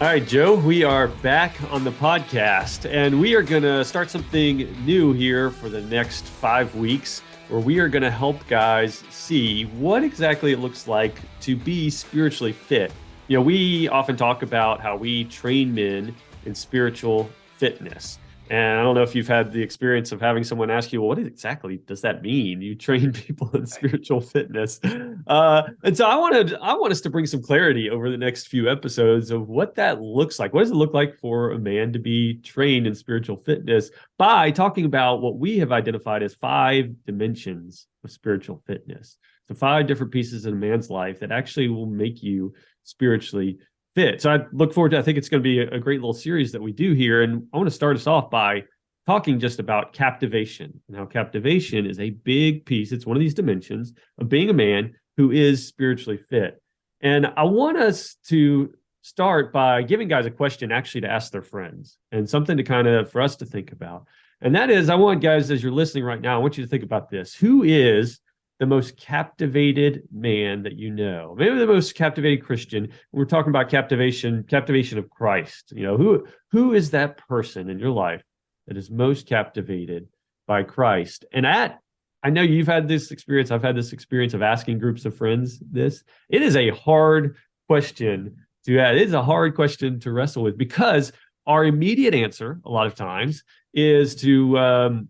All right, Joe, we are back on the podcast, and we are going to start something new here for the next 5 weeks, where we are going to help guys see what exactly it looks like to be spiritually fit. We often talk about how we train men in spiritual fitness. And I don't know if you've had the experience of having someone ask you, well, what exactly does that mean? You train people in spiritual fitness. And so I want us to bring some clarity over the next few episodes of what that looks like. What does it look like for a man to be trained in spiritual fitness by talking about what we have identified as 5 dimensions of spiritual fitness. So 5 different pieces in a man's life that actually will make you spiritually fit. So I look forward to, I think it's going to be a great little series that we do here. And I want to start us off by talking just about captivation. Now, captivation is a big piece. It's one of these dimensions of being a man who is spiritually fit. And I want us to start by giving guys a question actually to ask their friends and something to kind of for us to think about. And that is, I want guys, as you're listening right now, I want you to think about this. Who is the most captivated man that you know? Maybe the most captivated Christian. We're talking about captivation of Christ. Who is that person in your life that is most captivated by Christ? And I know you've had this experience. I've had this experience of asking groups of friends this. It is a hard question to ask. It is a hard question to wrestle with because our immediate answer, a lot of times, is to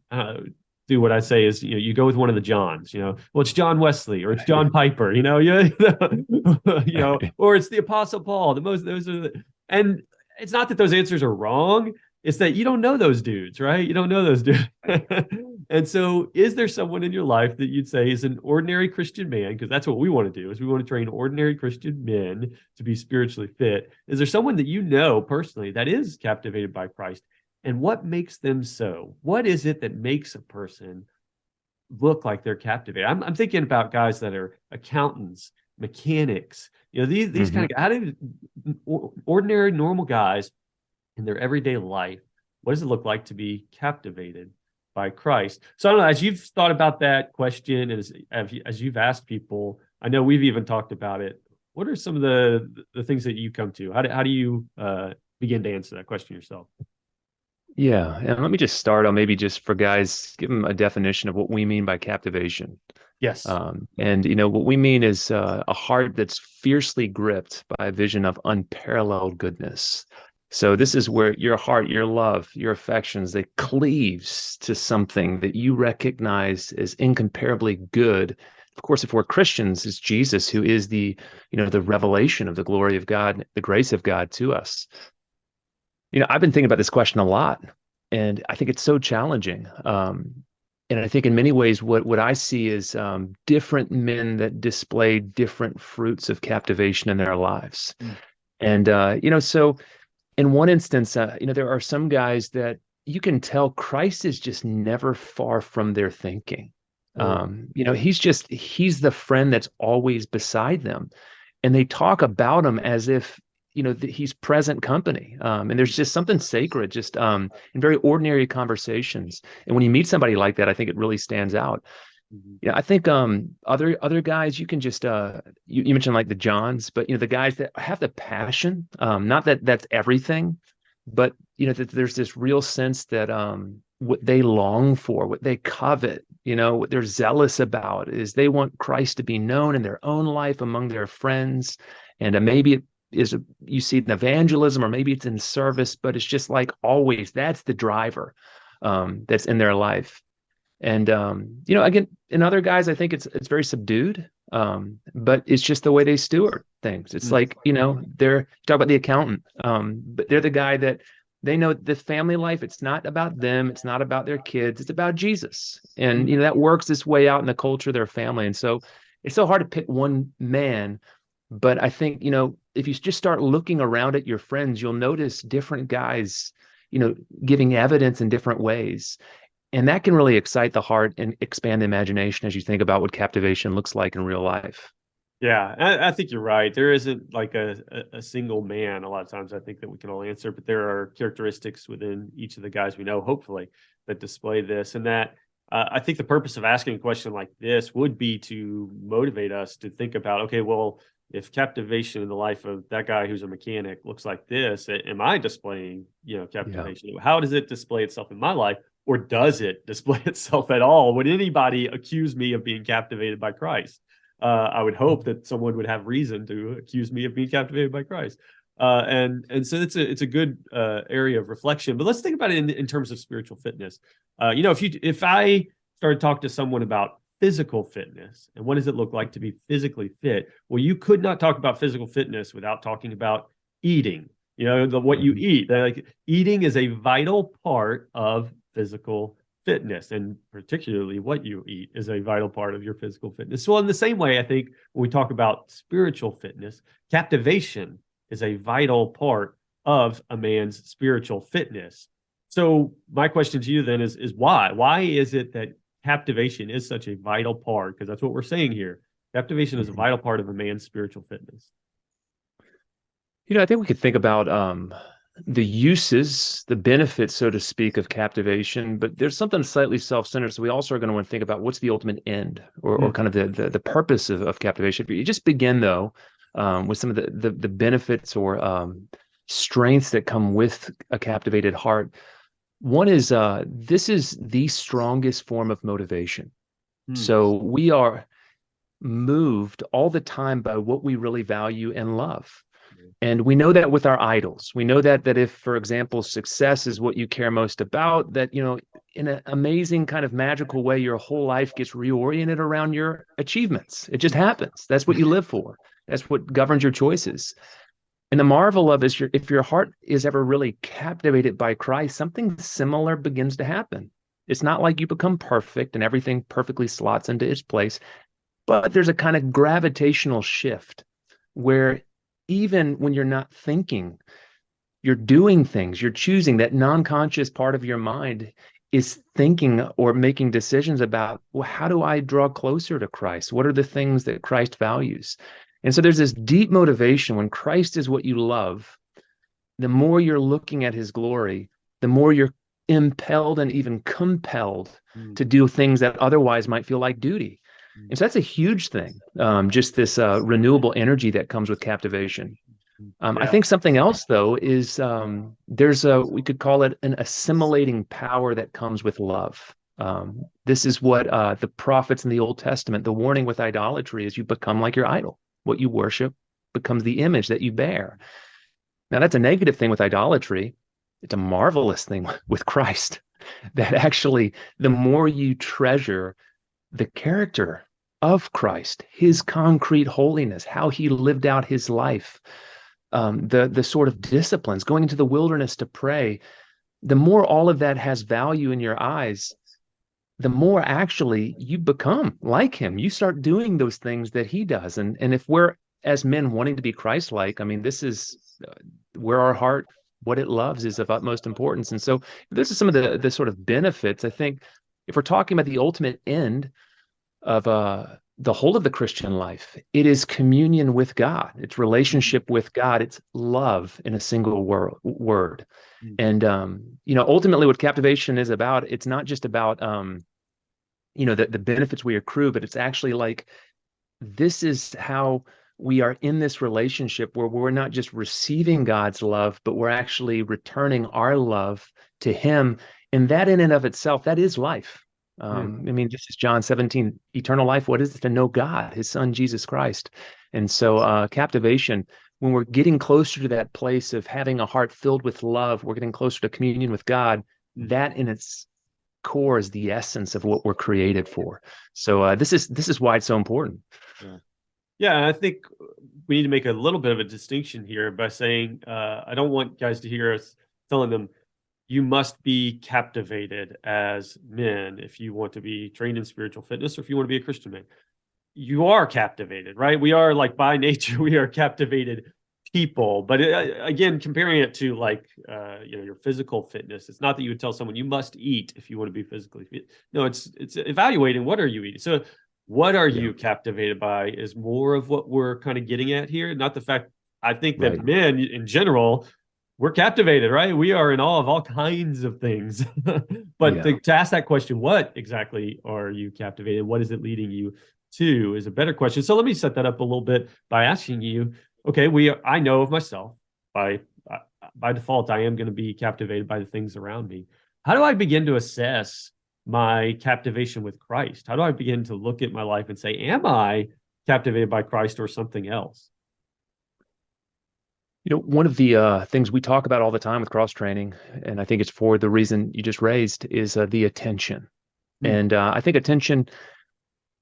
do what I say is, you go with one of the Johns, well, it's John Wesley or it's John Piper, or it's the Apostle Paul. And it's not that those answers are wrong. It's that you don't know those dudes, right? You don't know those dudes. And so is there someone in your life that you'd say is an ordinary Christian man? Because that's what we want to do, is we want to train ordinary Christian men to be spiritually fit. Is there someone that you know personally that is captivated by Christ? And what makes them so? What is it that makes a person look like they're captivated? I'm thinking about guys that are accountants, mechanics, these kind of guys. How do ordinary, normal guys in their everyday life, what does it look like to be captivated by Christ? So I don't know, as you've thought about that question, and as you've asked people, I know we've even talked about it. What are some of the things that you come to? How do you begin to answer that question yourself? Yeah, and let me just start on maybe just for guys, give them a definition of what we mean by captivation. Yes. And what we mean is a heart that's fiercely gripped by a vision of unparalleled goodness. So this is where your heart, your love, your affections, they cleaves to something that you recognize as incomparably good. Of course, if we're Christians, it's Jesus who is the revelation of the glory of God, the grace of God to us. I've been thinking about this question a lot, and I think it's so challenging. And I think in many ways, what I see is different men that display different fruits of captivation in their lives. Mm. And so in one instance, there are some guys that you can tell Christ is just never far from their thinking. Oh. He's the friend that's always beside them, and they talk about him as if he's present company, and there's just something sacred just in very ordinary conversations. And when you meet somebody like that, I think it really stands out. Mhm. I think other guys, you can just you mentioned like the Johns, but the guys that have the passion, not that that's everything, but that there's this real sense that what they long for, what they covet, what they're zealous about is they want Christ to be known in their own life among their friends. And maybe it is you see it in evangelism, or maybe it's in service, but it's just like always that's the driver that's in their life. And again, in other guys, I think it's very subdued, but it's just the way they steward things. It's Mm. like they're talk about the accountant, but they're the guy that they know the family life. It's not about them. It's not about their kids. It's about Jesus, and Mm. that works its way out in the culture of their family. And so it's so hard to pick one man, but I think if you just start looking around at your friends, you'll notice different guys, giving evidence in different ways. And that can really excite the heart and expand the imagination as you think about what captivation looks like in real life. Yeah, I think you're right. There isn't like a single man. A lot of times, I think that we can all answer, but there are characteristics within each of the guys we know, hopefully, that display this. And that I think the purpose of asking a question like this would be to motivate us to think about, okay, well, if captivation in the life of that guy who's a mechanic looks like this, am I displaying, Yeah. captivation? How does it display itself in my life? Or does it display itself at all? Would anybody accuse me of being captivated by Christ? I would hope that someone would have reason to accuse me of being captivated by Christ. And so it's a good area of reflection. But let's think about it in terms of spiritual fitness. If I started talking to someone about physical fitness and what does it look like to be physically fit, well, you could not talk about physical fitness without talking about eating. What you eat. Like eating is a vital part of physical fitness, and particularly what you eat is a vital part of your physical fitness. So in the same way, I think when we talk about spiritual fitness, captivation is a vital part of a man's spiritual fitness. So my question to you then is why? Why is it that captivation is such a vital part? Because that's what we're saying here. Captivation is a vital part of a man's spiritual fitness. I think we could think about the uses, the benefits, so to speak, of captivation, but there's something slightly self-centered. So we also are going to want to think about what's the ultimate end or kind of the purpose of captivation. If you just begin, though, with some of the benefits or strengths that come with a captivated heart. One is this is the strongest form of motivation. So we are moved all the time by what we really value and love. And we know that with our idols. We know that if, for example, success is what you care most about, that, in an amazing kind of magical way, your whole life gets reoriented around your achievements. It just happens. That's what you live for. That's what governs your choices. And the marvel of is if your heart is ever really captivated by Christ, something similar begins to happen. It's not like you become perfect and everything perfectly slots into its place, but there's a kind of gravitational shift where even when you're not thinking, you're doing things, you're choosing. That non-conscious part of your mind is thinking or making decisions about, well, how do I draw closer to Christ? What are the things that Christ values? And so there's this deep motivation when Christ is what you love. The more you're looking at his glory, the more you're impelled and even compelled to do things that otherwise might feel like duty. And so that's a huge thing, just this renewable energy that comes with captivation. I think something else, though, is we could call it an assimilating power that comes with love. This is what the prophets in the Old Testament, the warning with idolatry is you become like your idol. What you worship becomes the image that you bear. Now, that's a negative thing with idolatry. It's a marvelous thing with Christ, that actually the more you treasure the character of Christ, his concrete holiness, how he lived out his life, the sort of disciplines, going into the wilderness to pray, the more all of that has value in your eyes, the more actually you become like him. You start doing those things that he does. And if we're, as men, wanting to be Christ-like, I mean, this is where our heart, what it loves, is of utmost importance. And so this is some of the sort of benefits. I think if we're talking about the ultimate end of the whole of the Christian life, it is communion with God. It's relationship with God. It's love in a single word. And ultimately, what captivation is about, it's not just about the benefits we accrue, but it's actually like this is how we are in this relationship where we're not just receiving God's love, but we're actually returning our love to him. And that in and of itself, that is life. I mean, this is John 17, eternal life. What is it? To know God, his son, Jesus Christ. And so captivation, when we're getting closer to that place of having a heart filled with love, we're getting closer to communion with God. That in its core is the essence of what we're created for. So this is why it's so important. Yeah, I think we need to make a little bit of a distinction here by saying I don't want guys to hear us telling them you must be captivated as men if you want to be trained in spiritual fitness or if you want to be a Christian man. You are captivated, right? We are, like, by nature, we are captivated people. But again, comparing it to your physical fitness, it's not that you would tell someone you must eat if you want to be physically fit. No, it's evaluating what are you eating. So what are you captivated by is more of what we're kind of getting at here. Not the fact, I think that men in general, we're captivated, right? We are in awe of all kinds of things. But Yeah. to ask that question, what exactly are you captivated? What is it leading you to is a better question. So let me set that up a little bit by asking you, okay, I know of myself by by default, I am going to be captivated by the things around me. How do I begin to assess my captivation with Christ? How do I begin to look at my life and say, am I captivated by Christ or something else? One of the things we talk about all the time with cross training, and I think it's for the reason you just raised, is the attention. Hmm. And I think attention,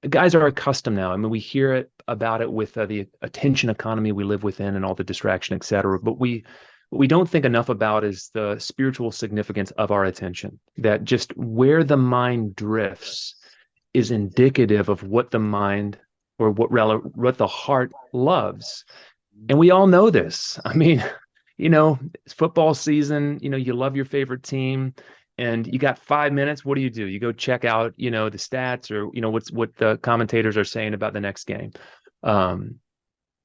guys are accustomed now. I mean, we hear it about it with the attention economy we live within and all the distraction, et cetera. But what we don't think enough about is the spiritual significance of our attention, that just where the mind drifts is indicative of what the mind or what the heart loves. And we all know this. I mean, it's football season, you love your favorite team and you got 5 minutes. What do? You go check out, the stats or, what the commentators are saying about the next game. Um,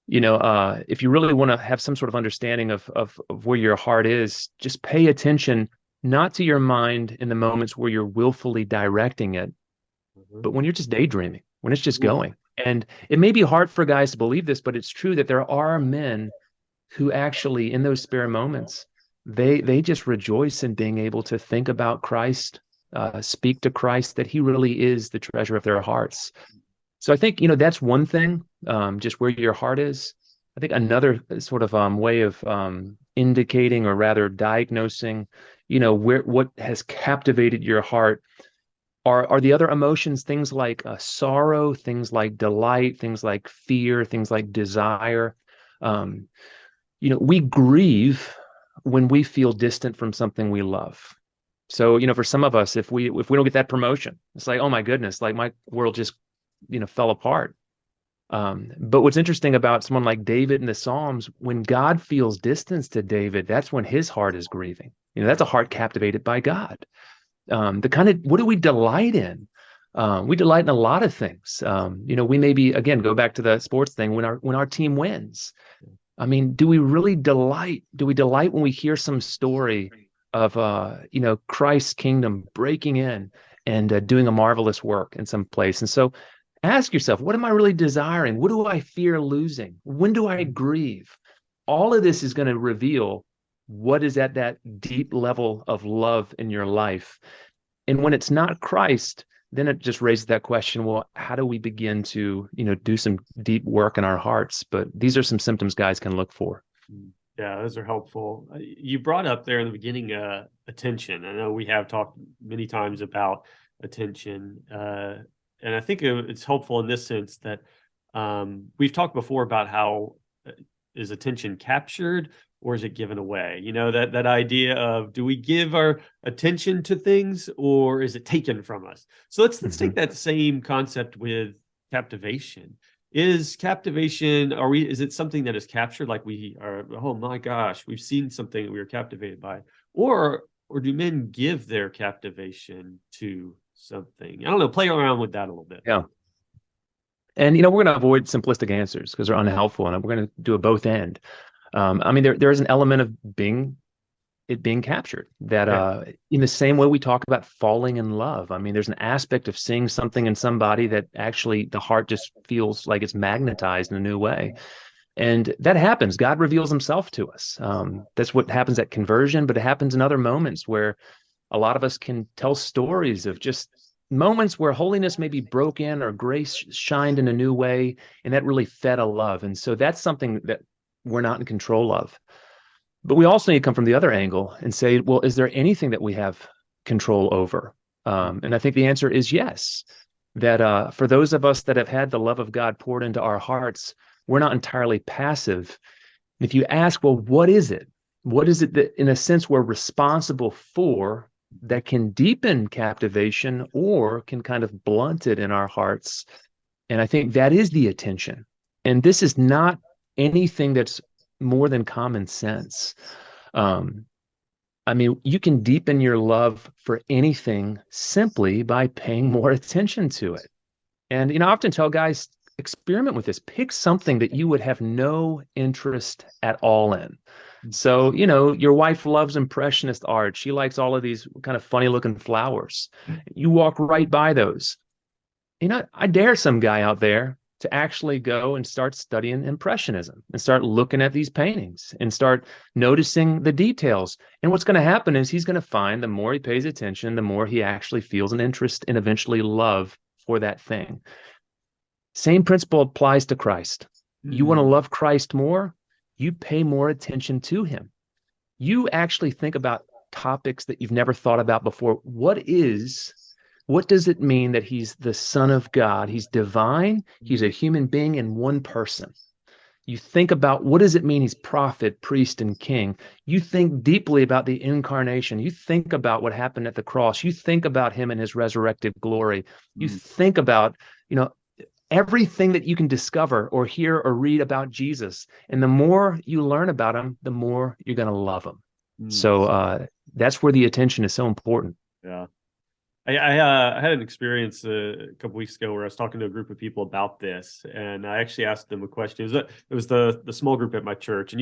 if you really want to have some sort of understanding of where your heart is, just pay attention, not to your mind in the moments where you're willfully directing it, but when you're just daydreaming, when it's just Mhm. going. And it may be hard for guys to believe this, but it's true that there are men who actually, in those spare moments, they just rejoice in being able to think about Christ, speak to Christ, that he really is the treasure of their hearts. So I think, that's one thing, just where your heart is. I think another sort of way of indicating or rather diagnosing, what has captivated your heart are the other emotions, things like sorrow, things like delight, things like fear, things like desire. Um, we grieve when we feel distant from something we love. So, for some of us, if we don't get that promotion, it's like, oh my goodness, like my world just, fell apart. But what's interesting about someone like David in the Psalms, when God feels distance to David, that's when his heart is grieving. That's a heart captivated by God. The kind of what do we delight in? We delight in a lot of things. We maybe again go back to the sports thing when our team wins. I mean, do we really delight? Do we delight when we hear some story of Christ's kingdom breaking in and doing a marvelous work in some place? And so ask yourself, what am I really desiring? What do I fear losing? When do I grieve? All of this is going to reveal what is at that deep level of love in your life. And when it's not Christ, then it just raises that question, well, how do we begin to, do some deep work in our hearts? But these are some symptoms guys can look for. Yeah, those are helpful. You brought up there in the beginning attention. I know we have talked many times about attention, and I think it's helpful in this sense that we've talked before about how is attention captured or is it given away? That idea of do we give our attention to things or is it taken from us? So let's take Mhm. that same concept with captivation. Is captivation, is it something that is captured like we are, oh my gosh, we've seen something that we were captivated by, or do men give their captivation to something? I don't know, play around with that a little bit. Yeah. And, we're going to avoid simplistic answers because they're unhelpful. And we're going to do a both end. I mean, there is an element of being captured that Yeah. in the same way we talk about falling in love. I mean, there's an aspect of seeing something in somebody that actually the heart just feels like it's magnetized in a new way. And that happens. God reveals himself to us. That's what happens at conversion, but it happens in other moments where a lot of us can tell stories of just moments where holiness may be broken or grace shined in a new way, and that really fed a love. And so that's something that we're not in control of. But we also need to come from the other angle and say, well, is there anything that we have control over? And I think the answer is yes. That for those of us that have had the love of God poured into our hearts, we're not entirely passive. If you ask, well, what is it? What is it that, in a sense, we're responsible for that can deepen captivation or can kind of blunt it in our hearts? And I think that is the attention. And this is not anything that's more than common sense. Um, I mean, you can deepen your love for anything simply by paying more attention to it. And, I often tell guys, experiment with this. Pick something that you would have no interest at all in. So, your wife loves impressionist art. She likes all of these kind of funny looking flowers. You walk right by those. I dare some guy out there to actually go and start studying impressionism and start looking at these paintings and start noticing the details. And what's going to happen is he's going to find the more he pays attention, the more he actually feels an interest and eventually love for that thing. Same principle applies to Christ. You want to Mm, love Christ more, you pay more attention to him. You actually think about topics that you've never thought about before. What does it mean that he's the Son of God? He's divine, he's a mm, human being in one person. You think about what does it mean he's prophet, priest, and king. You think deeply about the incarnation. You think about what happened at the cross. You think about him and his resurrected glory. You mm, think about, you know, everything that you can discover or hear or read about Jesus. And the more you learn about him, the more you're going to love him. mm. So that's where the attention is so important. Yeah. I had an experience a couple weeks ago where I was talking to a group of people about this, and I actually asked them a question. It was the small group at my church, and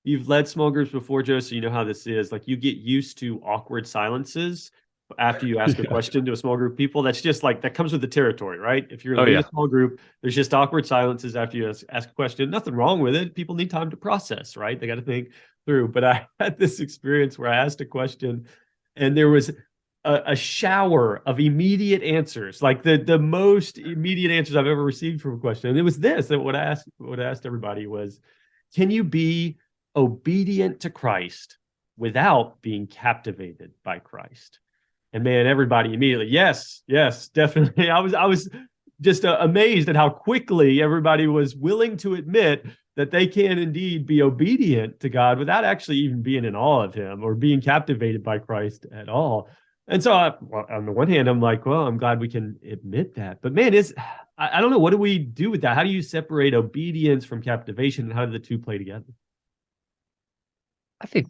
you've led small groups before, Joe, so you know how this is. Like you get used to awkward silences after you ask a Yeah. question to a small group of people. That's just like that comes with the territory, right? If you're Oh leading yeah. a small group, there's just awkward silences after you ask a question. Nothing wrong with it. People need time to process, right? They got to think through. But I had this experience where I asked a question, and there was a shower of immediate answers, like the most immediate answers I've ever received from a question. And it was this that what I asked everybody was, can you be obedient to Christ without being captivated by Christ? And man, everybody immediately, yes, yes, definitely. I was just amazed at how quickly everybody was willing to admit that they can indeed be obedient to God without actually even being in awe of Him or being captivated by Christ at all. And so, well, on the one hand, I'm like, well, I'm glad we can admit that. But man, I don't know. What do we do with that? How do you separate obedience from captivation, and how do the two play together?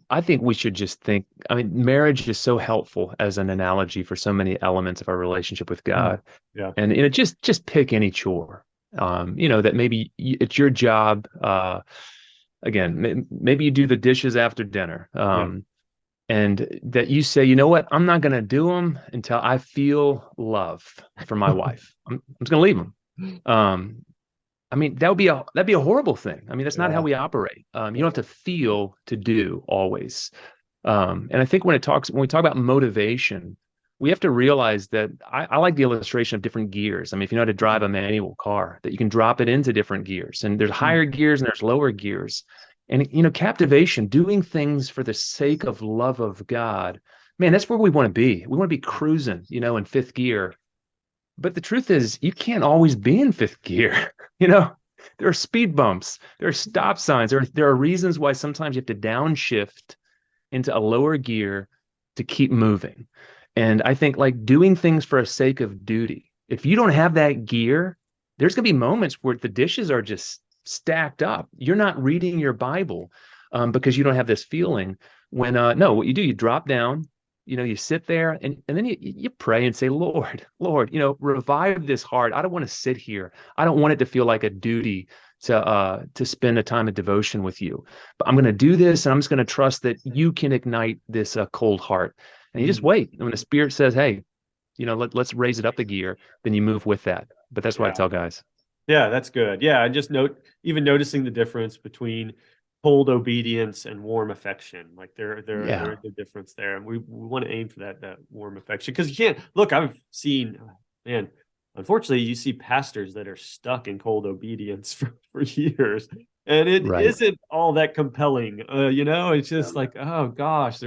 I think we should just think, I mean, marriage is so helpful as an analogy for so many elements of our relationship with Mm, God. yeah. And just pick any chore. That maybe it's your job. Again, maybe you do the dishes after dinner. Yeah. And that you say, you know what, I'm not going to do them until I feel love for my wife. I'm just going to leave them. Um, I mean, that'd be a horrible thing. I mean, that's not how Yeah. we operate. You don't have to feel to do always. And I think when we talk about motivation, we have to realize that I like the illustration of different gears. I mean, if you know how to drive a manual car, that you can drop it into different gears, and there's Mm, higher gears and there's lower gears. And captivation, doing things for the sake of love of God, man, that's where we want to be. We want to be cruising, in fifth gear. But the truth is, you can't always be in fifth gear. You know, there are speed bumps, there are stop signs, there are reasons why sometimes you have to downshift into a lower gear to keep moving. And I think like doing things for a sake of duty, if you don't have that gear, there's going to be moments where the dishes are just stacked up. You're not reading your Bible because you don't have this feeling. No, what you do, you drop down, you sit there and then you pray and say, Lord, revive this heart. I don't want to sit here. I don't want it to feel like a duty to spend a time of devotion with you. But I'm going to do this, and I'm just going to trust that you can ignite this cold heart. And you just mm, wait. And when the Spirit says, "Hey, let's raise it up a gear," then you move with that. But that's what I yeah. tell guys. Yeah, that's good. Yeah, and just even noticing the difference between cold obedience and warm affection. Like there Yeah, is a difference there, and we want to aim for that warm affection because you can't look. I've seen, man. Unfortunately, you see pastors that are stuck in cold obedience for years, and it right. isn't all that compelling. It's Yeah. just like, oh gosh,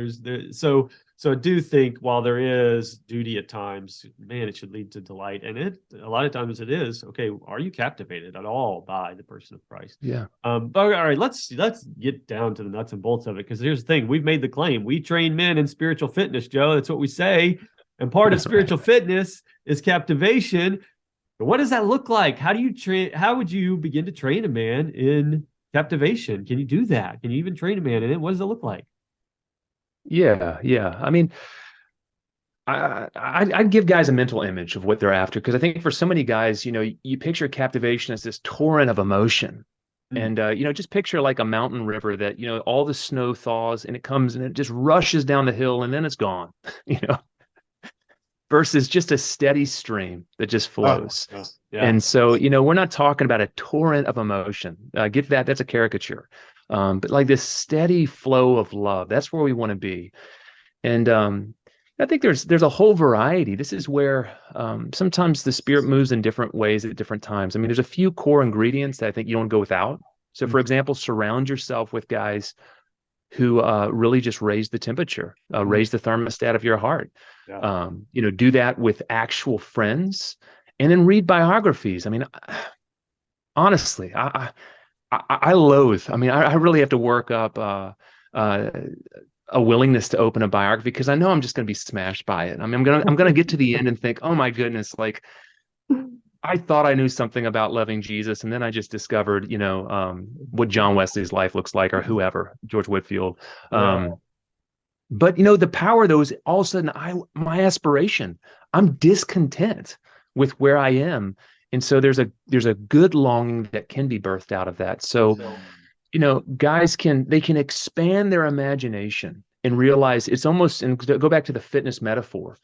so I do think while there is duty at times, man, it should lead to delight. And it a lot of times it is. Okay, are you captivated at all by the person of Christ? Yeah. But all right, let's get down to the nuts and bolts of it. Because here's the thing: we've made the claim. We train men in spiritual fitness, Joe. That's what we say. And part of Right. spiritual fitness is captivation. But what does that look like? How do you train? How would you begin to train a man in captivation? Can you do that? Can you even train a man in it? What does it look like? Yeah. Yeah. I mean, I'd give guys a mental image of what they're after because I think for so many guys, you picture captivation as this torrent of emotion. Mm. And just picture like a mountain river that, all the snow thaws and it comes and it just rushes down the hill and then it's gone, you know, versus just a steady stream that just Oh, flows. yeah. Yeah. And so, we're not talking about a torrent of emotion. Get that? That's a caricature. But like this steady flow of love, that's where we want to be. And I think there's a whole variety. This is where sometimes the spirit moves in different ways at different times. I mean, there's a few core ingredients that I think you don't go without. So, Mm. for example, surround yourself with guys who really just raise the temperature, Mm. raise the thermostat of your heart. Yeah. Do that with actual friends, and then read biographies. I mean, honestly, I loathe. I mean, I really have to work up uh, a willingness to open a biography because I know I'm just going to be smashed by it. I mean, I'm gonna get to the end and think, oh my goodness, like I thought I knew something about loving Jesus, and then I just discovered, what John Wesley's life looks like, or whoever, George Whitefield. Yeah. But the power though is all of a sudden my aspiration. I'm discontent with where I am. And so there's a good longing that can be birthed out of that. So, guys can expand their imagination and realize it's almost, and go back to the fitness metaphor,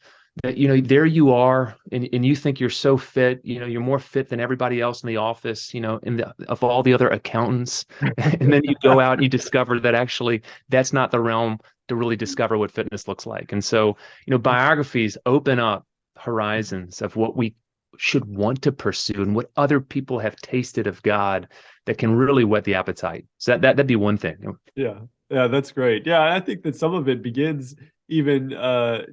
that there you are, and you think you're so fit, you're more fit than everybody else in the office, of all the other accountants. And then you go out and you discover that actually that's not the realm to really discover what fitness looks like. And so, biographies open up horizons of what we should want to pursue and what other people have tasted of God that can really whet the appetite. So that'd be one thing. Yeah. Yeah, that's great. Yeah, I think that some of it begins even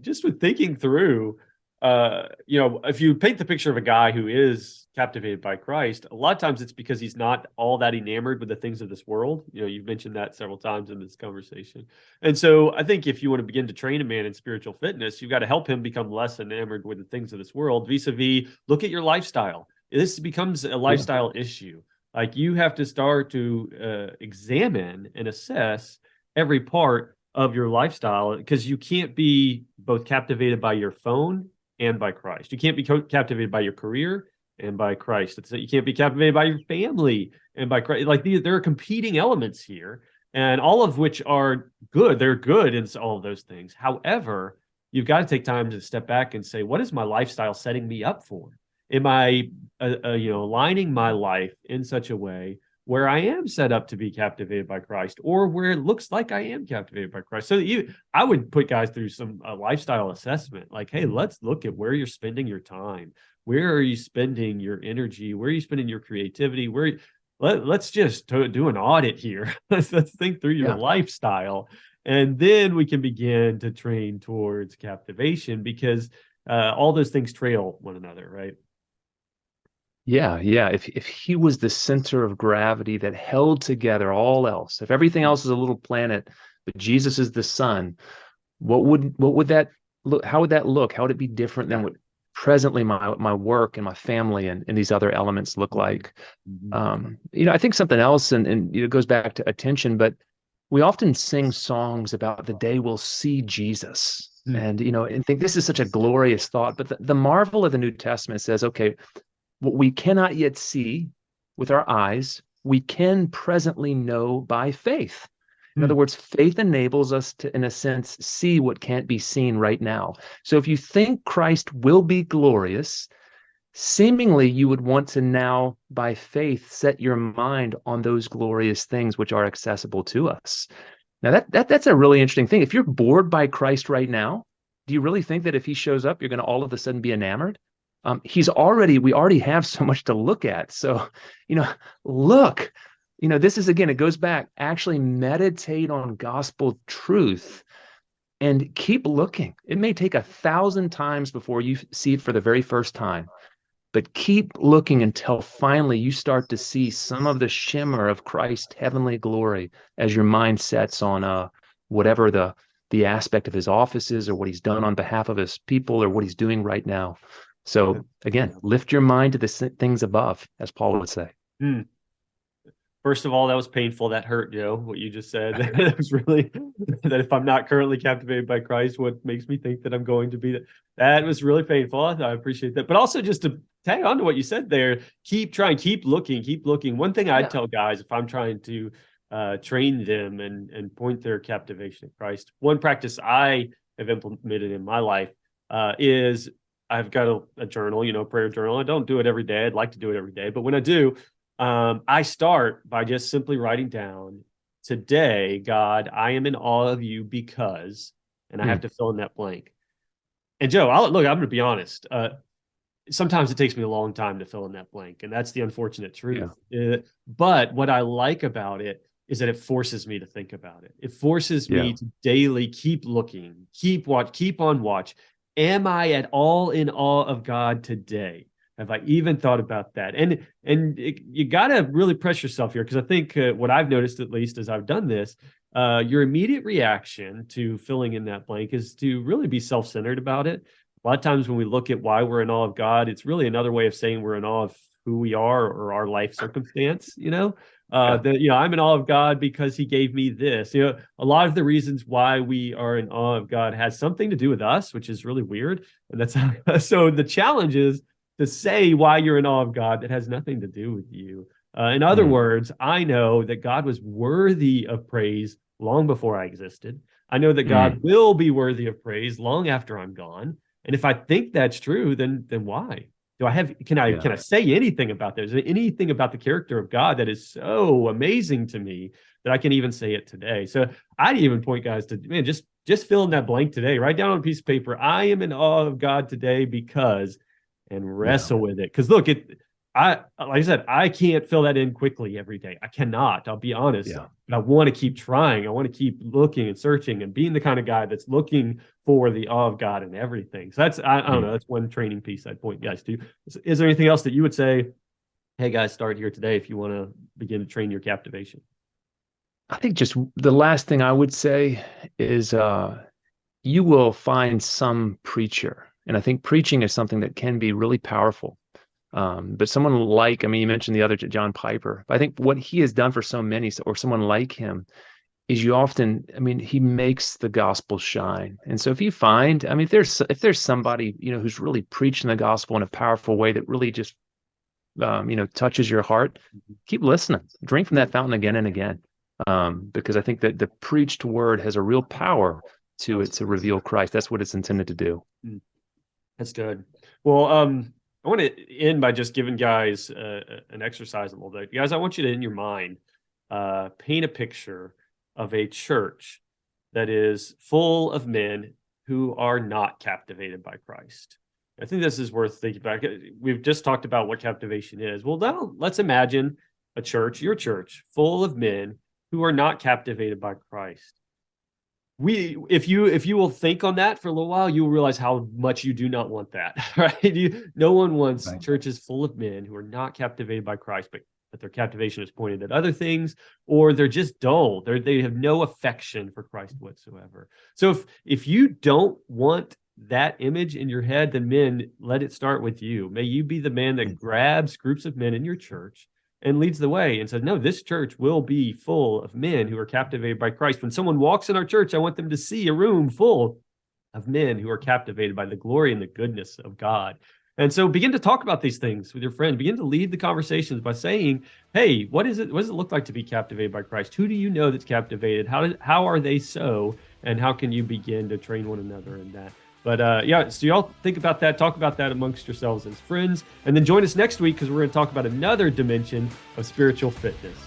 just with thinking through if you paint the picture of a guy who is captivated by Christ, a lot of times it's because he's not all that enamored with the things of this world. You've mentioned that several times in this conversation. And so I think if you want to begin to train a man in spiritual fitness, you've got to help him become less enamored with the things of this world, vis-a-vis look at your lifestyle. This becomes a lifestyle issue. Like you have to start to examine and assess every part of your lifestyle because you can't be both captivated by your phone and by Christ. You can't be captivated by your career and by Christ. You can't be captivated by your family and by Christ. Like there are competing elements here, and all of which are good. They're good in all of those things. However, you've got to take time to step back and say, what is my lifestyle setting me up for? Am I, aligning my life in such a way where I am set up to be captivated by Christ, or where it looks like I am captivated by Christ? So I would put guys through some lifestyle assessment. Like, hey, let's look at where you're spending your time. Where are you spending your energy? Where are you spending your creativity? Let's just do an audit here. let's think through your Yeah. lifestyle, and then we can begin to train towards captivation because all those things trail one another, right? Yeah, yeah. If he was the center of gravity that held together all else, if everything else is a little planet, but Jesus is the sun, what would that look? How would that look? How would it be different than what presently my work and my family and these other elements look like? I think something else, and it goes back to attention, but we often sing songs about the day we'll see Jesus. And think this is such a glorious thought, but the marvel of the New Testament says, okay, what we cannot yet see with our eyes, we can presently know by faith. In other words, faith enables us to, in a sense, see what can't be seen right now. So if you think Christ will be glorious, seemingly you would want to now, by faith, set your mind on those glorious things which are accessible to us. Now that's a really interesting thing. If you're bored by Christ right now, do you really think that if he shows up, you're going to all of a sudden be enamored? We already have so much to look at. So, look, this is, again, it goes back, actually meditate on gospel truth and keep looking. It may take 1,000 times before you see it for the very first time, but keep looking until finally you start to see some of the shimmer of Christ's heavenly glory as your mind sets on whatever the aspect of his office is, or what he's done on behalf of his people, or what he's doing right now. So again, lift your mind to the things above, as Paul would say. Mm. First of all, that was painful. That hurt, Joe, what you just said. That was really that if I'm not currently captivated by Christ, what makes me think that I'm going to be? That was really painful. I appreciate that. But also just to tag on to what you said there, keep trying, keep looking, keep looking. One thing I tell guys if I'm trying to train them and point their captivation of Christ, one practice I have implemented in my life is I've got a journal, prayer journal. I don't do it every day. I'd like to do it every day. But when I do, I start by just simply writing down, today, God, I am in awe of you because, and I have to fill in that blank. And Joe, I'm going to be honest. Sometimes it takes me a long time to fill in that blank, and that's the unfortunate truth. But what I like about it is that it forces me to think about it. It forces me to daily keep looking, keep on watch. Am I at all in awe of God today? Have I even thought about that? And you got to really press yourself here, because I think what I've noticed, at least as I've done this, your immediate reaction to filling in that blank is to really be self-centered about it. A lot of times when we look at why we're in awe of God, it's really another way of saying we're in awe of who we are or our life circumstance. I'm in awe of God because he gave me this. A lot of the reasons why we are in awe of God has something to do with us, which is really weird. And that's so the challenge is to say why you're in awe of God that has nothing to do with you. In other words, I know that God was worthy of praise long before I existed. I know that God will be worthy of praise long after I'm gone. And if I think that's true, then why? Can I say anything about that? Is there anything about the character of God that is so amazing to me that I can even say it today? So I'd even point guys to, man, just fill in that blank today. Write down on a piece of paper, I am in awe of God today because, and wrestle with it. Because look, like I said, I can't fill that in quickly every day. I cannot. I'll be honest. But I want to keep trying. I want to keep looking and searching and being the kind of guy that's looking for the awe of God in everything. So that's I don't know. That's one training piece I'd point guys to. Is there anything else that you would say? Hey guys, start here today if you want to begin to train your captivation. I think just the last thing I would say is you will find some preacher. And I think preaching is something that can be really powerful. But someone like, you mentioned the other John Piper, but I think what he has done for so many, or someone like him, is he makes the gospel shine. And so if you find, if there's somebody, who's really preaching the gospel in a powerful way that really just, touches your heart, keep listening, drink from that fountain again and again. Because I think that the preached word has a real power to it to reveal Christ. That's what it's intended to do. That's good. Well, I want to end by just giving guys an exercise a little bit. Guys, I want you to, in your mind, paint a picture of a church that is full of men who are not captivated by Christ. I think this is worth thinking about. We've just talked about what captivation is. Well, now let's imagine a church, your church, full of men who are not captivated by Christ. If you will think on that for a little while, you will realize how much you do not want that, right? No one wants churches full of men who are not captivated by Christ, but their captivation is pointed at other things, or they're just dull. They have no affection for Christ whatsoever. So if you don't want that image in your head, then men, let it start with you. May you be the man that grabs groups of men in your church and leads the way and says, no, this church will be full of men who are captivated by Christ. When someone walks in our church, I want them to see a room full of men who are captivated by the glory and the goodness of God. And so begin to talk about these things with your friend. Begin to lead the conversations by saying, hey, what does it look like to be captivated by Christ? Who do you know that's captivated? How are they so? And how can you begin to train one another in that? But so y'all think about that, talk about that amongst yourselves as friends, and then join us next week because we're going to talk about another dimension of spiritual fitness.